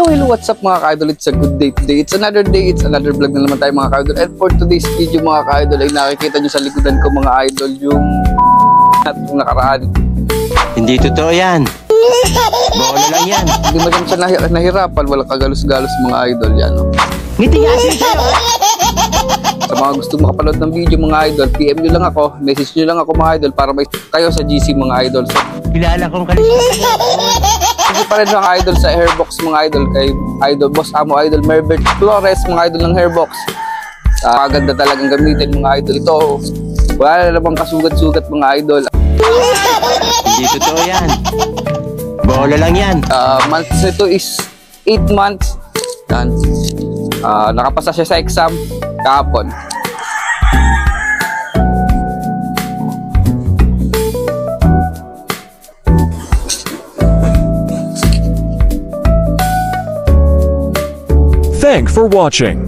Hello, what's up mga ka-idol? It's a good day today. It's another day, it's another vlog na naman tayo mga ka-idol. And for today's video mga ka-idol ay nakikita nyo sa likodan ko mga idol yung nakaraan. Hindi totoo yan. Bola lang yan. Hindi mo siya nahirapan, walang kagalos-galos mga idol yan. No? Ngiti nga sa'yo. Sa mga gusto makapanood ng video mga idol, PM nyo lang ako, message nyo lang ako mga idol para may kayo sa GC mga idol. So, kilala kong kalis. kasi pa rin mga idol sa hairbox mga idol kay idol boss amo idol Merbert Flores mga idol ng hairbox. Maganda talagang gamitin mga idol ito. Wala na namang kasugat-sugat mga idol. Hindi totoo yan. Bola lang yan. Months nito is 8 months. Yan. Nakapasa siya sa exam kahapon. Thanks for watching.